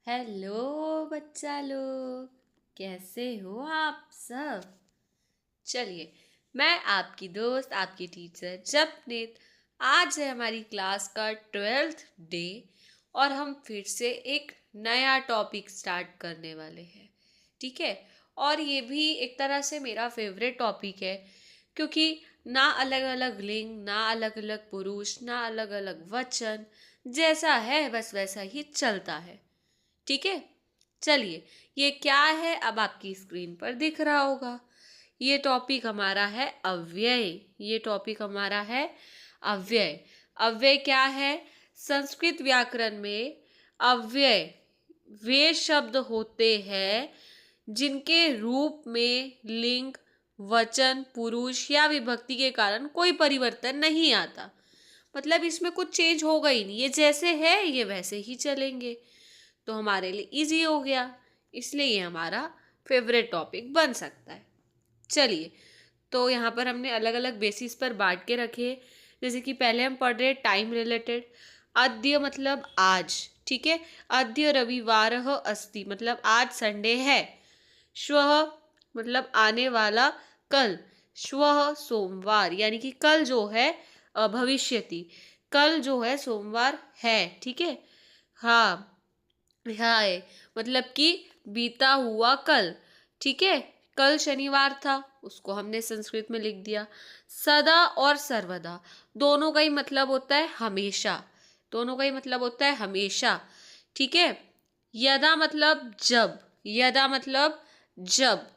Hello बच्चा लोग, कैसे हो आप सब। चलिए, मैं आपकी दोस्त आपकी टीचर जपनीत। आज है हमारी क्लास का 12th डे और हम फिर से एक नया टॉपिक स्टार्ट करने वाले हैं। ठीक है, और ये भी एक तरह से मेरा फेवरेट टॉपिक है, क्योंकि ना अलग अलग लिंग, ना अलग अलग पुरुष, ना अलग अलग वचन, जैसा है बस वैसा ही चलता है। ठीक है, चलिए, ये क्या है अब आपकी स्क्रीन पर दिख रहा होगा। ये टॉपिक हमारा है अव्यय। ये टॉपिक हमारा है अव्यय। अव्यय क्या है? संस्कृत व्याकरण में अव्यय वे शब्द होते हैं जिनके रूप में लिंग, वचन, पुरुष या विभक्ति के कारण कोई परिवर्तन नहीं आता। मतलब इसमें कुछ चेंज होगा ही नहीं, ये जैसे है ये वैसे ही चलेंगे। तो हमारे लिए इजी हो गया, इसलिए ये हमारा फेवरेट टॉपिक बन सकता है। चलिए, तो यहाँ पर हमने अलग अलग बेसिस पर बांट के रखे। जैसे कि पहले हम पढ़ रहे टाइम रिलेटेड। अद्य मतलब आज। ठीक है, अद्य रविवार अस्ति मतलब आज संडे है। श्वः मतलब आने वाला कल। श्वः सोमवार यानी कि कल जो है भविष्यति, कल जो है सोमवार है। ठीक है, हाँ, हाय मतलब कि बीता हुआ कल। ठीक है, कल शनिवार था, उसको हमने संस्कृत में लिख दिया। सदा और सर्वदा दोनों का ही मतलब होता है हमेशा। दोनों का ही मतलब होता है हमेशा। ठीक है, यदा मतलब जब। यदा मतलब जब।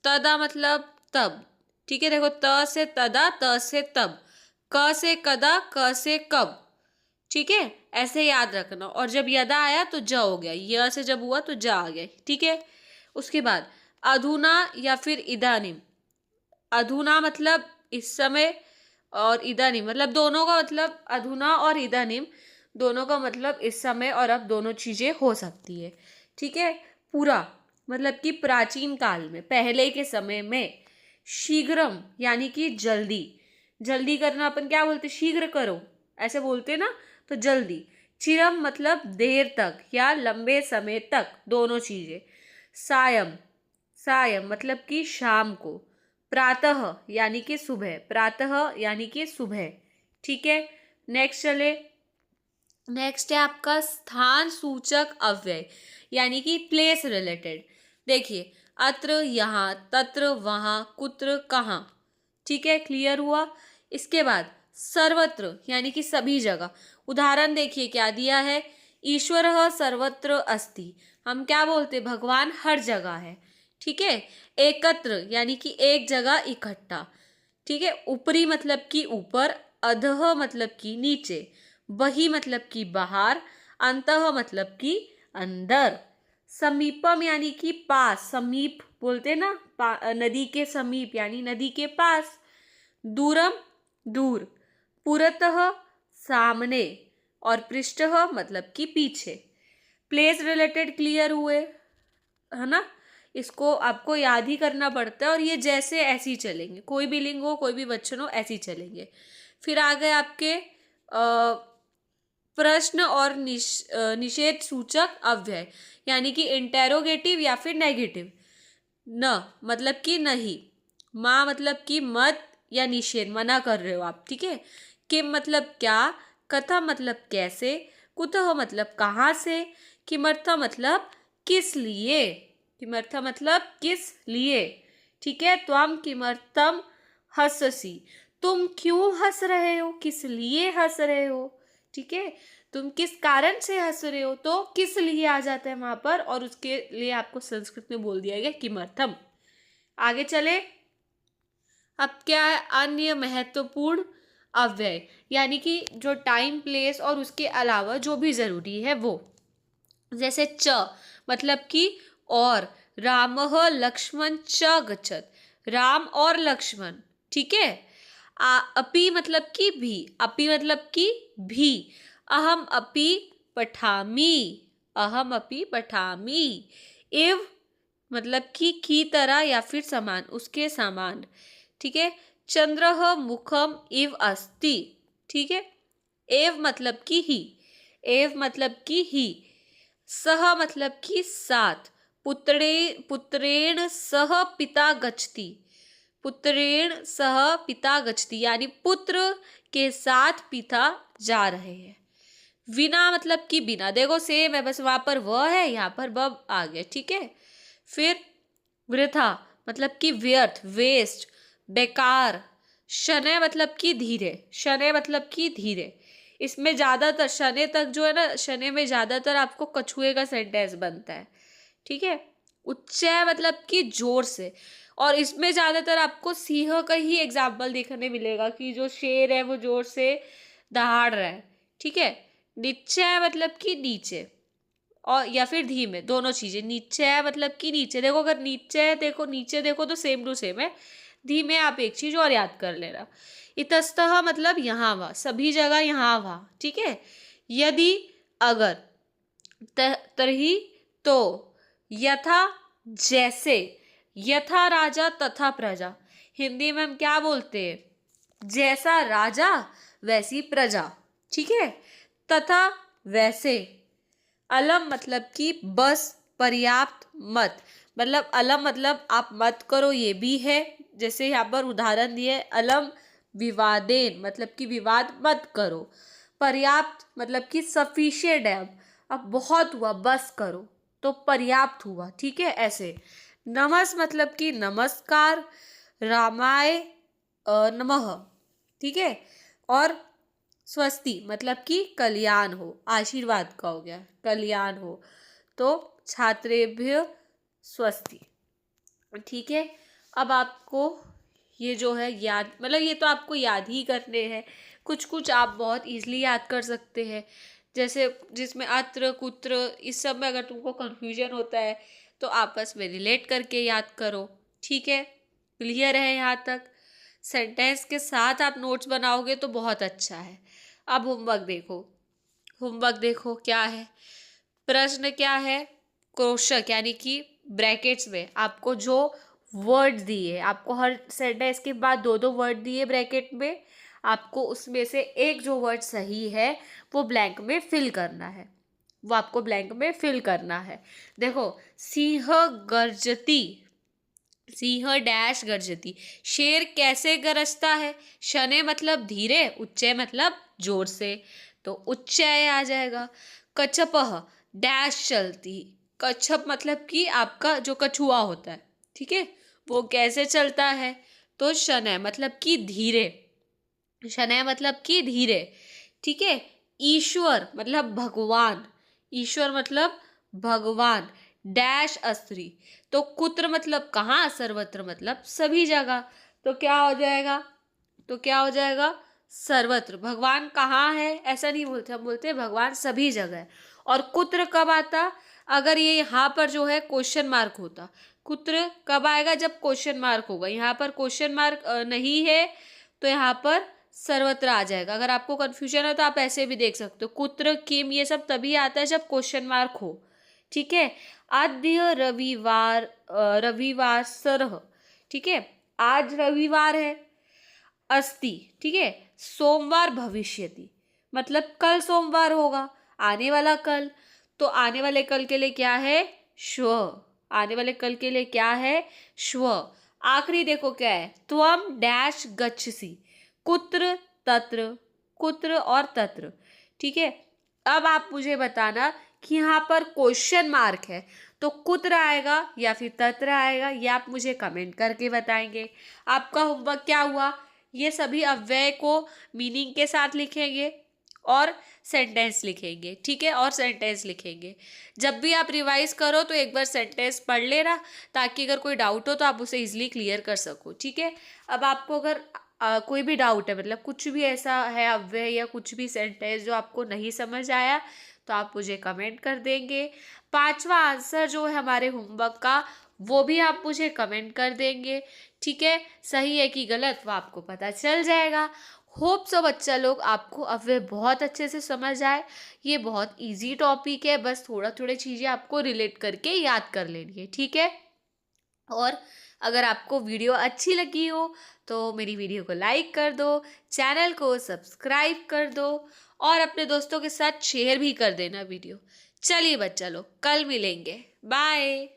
तदा मतलब तब। ठीक है, देखो, त से तदा, त से तब, क से कदा, क से कब। ठीक है, ऐसे याद रखना। और जब यदा आया तो ज हो गया, य से जब हुआ तो ज आ गया। ठीक है, उसके बाद अधुना या फिर इदानीम। अधुना मतलब इस समय, और इदानीम मतलब दोनों का मतलब, अधुना और इदानीम दोनों का मतलब इस समय और अब दोनों चीजें हो सकती है। ठीक है, पूरा मतलब कि प्राचीन काल में, पहले के समय में। शीघ्रम यानी कि जल्दी। जल्दी करना अपन क्या बोलते? शीघ्र करो, ऐसे बोलते ना, तो जल्दी। चिरम मतलब देर तक या लंबे समय तक, दोनों चीजें। सायं, सायं मतलब कि शाम को। प्रातः यानी कि सुबह, प्रातः यानी कि सुबह। ठीक है, नेक्स्ट चले। नेक्स्ट है आपका स्थान सूचक अव्यय यानी कि प्लेस रिलेटेड। देखिए, अत्र यहाँ, तत्र वहाँ, कुत्र कहाँ। ठीक है, क्लियर हुआ। इसके बाद सर्वत्र यानी कि सभी जगह। उदाहरण देखिए क्या दिया है। ईश्वर सर्वत्र अस्ति, हम क्या बोलते? भगवान हर जगह है। ठीक है, एकत्र यानी कि एक जगह इकट्ठा। ठीक है, ऊपरी मतलब कि ऊपर, अधः मतलब कि नीचे, बही मतलब कि बाहर, अंतः मतलब कि अंदर। समीपम यानी कि पास, समीप बोलते ना, नदी के समीप यानी नदी के पास। दूरम दूर। पुरतः सामने, और पृष्ठः मतलब कि पीछे। प्लेस रिलेटेड क्लियर हुए, है ना। इसको आपको याद ही करना पड़ता है, और ये जैसे ऐसे ही चलेंगे, कोई भी लिंग हो कोई भी वचन हो ऐसे ही चलेंगे। फिर आ गए आपके प्रश्न और निषेध सूचक अव्यय यानी कि इंटेरोगेटिव या फिर नेगेटिव। न मतलब कि नहीं, माँ मतलब कि मत या निषेध, मना कर रहे हो आप। ठीक है, किम मतलब क्या, कथा मतलब कैसे, कुतः मतलब कहाँ से, किमर्थ मतलब किस लिए। किमर्थ मतलब किस लिए। ठीक है, त्वम किमर्थम हंससी, तुम क्यों हंस रहे हो, किस लिए हंस रहे हो। ठीक है, तुम किस कारण से हंस रहे हो, तो किस लिए आ जाता है वहां पर, और उसके लिए आपको संस्कृत में बोल दिया गया किमर्थम। आगे चले। अब क्या है अन्य महत्वपूर्ण अव्यय यानी कि जो टाइम, प्लेस और उसके अलावा जो भी जरूरी है वो। जैसे च मतलब कि और। रामः लक्ष्मण च गच्छत, राम और लक्ष्मण। ठीक है, अपि मतलब कि भी, अपि मतलब कि भी। अहम अपि पठामि, अहम अपि पठामि। इव मतलब कि की तरह या फिर समान, उसके समान। ठीक है, चंद्र मुखम इव अस्ति। ठीक है, एव मतलब कि ही, एव मतलब कि ही। सह मतलब कि साथ, पुत्रेण सह पिता गच्छति, पुत्रेण सह पिता गच्छति यानी पुत्र के साथ पिता जा रहे हैं। विना मतलब कि बिना, देखो सेम है, बस वहां पर व है, यहाँ पर ब आ गया, ठीक है। फिर वृथा मतलब कि व्यर्थ, वेस्ट, बेकार। शनै मतलब कि धीरे, शनै मतलब कि धीरे। इसमें ज्यादातर शनै तक जो है ना, शनै में ज्यादातर आपको कछुए का सेंटेंस बनता है, ठीक है। उच्चय मतलब कि जोर से, और इसमें ज्यादातर आपको सिंह का ही एग्जाम्पल देखने मिलेगा कि जो शेर है वो जोर से दहाड़ रहा है, ठीक है। निश्चय मतलब कि नीचे, और या फिर धीमे, दोनों चीजें। नीचे है मतलब कि नीचे, देखो अगर नीचे है, देखो नीचे देखो तो सेम टू सेम है। धीमे आप एक चीज और याद कर लेना। इतस्तः मतलब यहाँ वहाँ, सभी जगह यहाँ वहाँ, ठीक है। यदि, अगर, तरही, तो, यथा, जैसे, यथा राजा तथा प्रजा। हिंदी में हम क्या बोलते हैं, जैसा राजा वैसी प्रजा, ठीक है। तथा वैसे। अलम मतलब कि बस, पर्याप्त, मत, मतलब अलम मतलब आप मत करो, ये भी है। जैसे यहाँ पर उदाहरण दिए, अलम विवादेन मतलब कि विवाद मत करो। पर्याप्त मतलब कि सफिशिएंट है, अब बहुत हुआ, बस करो, तो पर्याप्त हुआ, ठीक है, ऐसे। नमस मतलब कि नमस्कार, रामाय नमः, ठीक है। और स्वस्ति मतलब कि कल्याण हो, आशीर्वाद का हो गया, कल्याण हो, तो छात्रेभ्य स्वस्ति, ठीक है। अब आपको ये जो है याद, मतलब ये तो आपको याद ही करने हैं। कुछ कुछ आप बहुत इजीली याद कर सकते हैं, जैसे जिसमें अत्र कुत्र, इस सब में अगर तुमको कंफ्यूजन होता है तो आपस में रिलेट करके याद करो, ठीक है। क्लियर है यहाँ तक? सेंटेंस के साथ आप नोट्स बनाओगे तो बहुत अच्छा है। अब होमवर्क देखो, होमवर्क देखो क्या है। प्रश्न क्या है, कोष्ठक यानी कि ब्रैकेट्स में आपको जो वर्ड दिए, आपको हर सेंटेंस के बाद दो दो वर्ड दिए ब्रैकेट में, आपको उसमें से एक जो वर्ड सही है वो ब्लैंक में फिल करना है, वो आपको ब्लैंक में फिल करना है। देखो, सिंह गर्जती, सिंह डैश गर्जती, शेर कैसे गरजता है। शनै मतलब धीरे, उच्चय मतलब जोर से, तो उच्चय आ जाएगा। कच्छपः डैश चलती, कच्छप मतलब कि आपका जो कछुआ होता है, ठीक है, वो कैसे चलता है, तो शनै मतलब कि धीरे, शनै मतलब कि धीरे, ठीक है। ईश्वर मतलब भगवान, ईश्वर मतलब भगवान, डैश अस्त्री, तो कुत्र मतलब कहाँ, सर्वत्र मतलब सभी जगह, तो क्या हो जाएगा, तो क्या हो जाएगा, सर्वत्र। भगवान कहाँ है ऐसा नहीं बोलते, हम बोलते हैं भगवान सभी जगह है। और कुत्र कब आता, अगर ये यहाँ पर जो है क्वेश्चन मार्क होता, कुत्र कब आएगा, जब क्वेश्चन मार्क होगा। यहाँ पर क्वेश्चन मार्क नहीं है तो यहाँ पर सर्वत्र आ जाएगा। अगर आपको कंफ्यूजन है तो आप ऐसे भी देख सकते हो, कुत्र, किम, ये सब तभी आता है जब क्वेश्चन मार्क हो, ठीक है। आद्य रविवार, रविवार सरह, ठीक है, आज रविवार है। अस्ति, ठीक है, सोमवार भविष्यति मतलब कल सोमवार होगा, आने वाला कल, तो आने वाले कल के लिए क्या है, श्व, आने वाले कल के लिए क्या है, श्व। आखिरी देखो क्या है, त्वम डैश गच्छसि, कुत्र, तत्र, कुत्र और तत्र, ठीक है। अब आप मुझे बताना कि यहाँ पर क्वेश्चन मार्क है तो कुत्र आएगा या फिर तत्र आएगा, ये आप मुझे कमेंट करके बताएंगे। आपका होमवर्क क्या हुआ, ये सभी अव्यय को मीनिंग के साथ लिखेंगे और सेंटेंस लिखेंगे, ठीक है, और सेंटेंस लिखेंगे। जब भी आप रिवाइज करो तो एक बार सेंटेंस पढ़ लेना, ताकि अगर कोई डाउट हो तो आप उसे इजीली क्लियर कर सको, ठीक है। अब आपको अगर कोई भी डाउट है, मतलब कुछ भी ऐसा है अव्यय या कुछ भी सेंटेंस जो आपको नहीं समझ आया, तो आप मुझे कमेंट कर देंगे। पांचवा आंसर जो है हमारे होमवर्क का, वो भी आप मुझे कमेंट कर देंगे, ठीक है। सही है कि गलत वो आपको पता चल जाएगा। होप सो बच्चा लोग आपको अव्यय बहुत अच्छे से समझ आए। ये बहुत इजी टॉपिक है, बस थोड़ा थोड़ी चीज़ें आपको रिलेट करके याद कर लेनी है, ठीक है। और अगर आपको वीडियो अच्छी लगी हो तो मेरी वीडियो को लाइक कर दो, चैनल को सब्सक्राइब कर दो और अपने दोस्तों के साथ शेयर भी कर देना वीडियो। चलिए बच्चा लोग, कल मिलेंगे। बाय।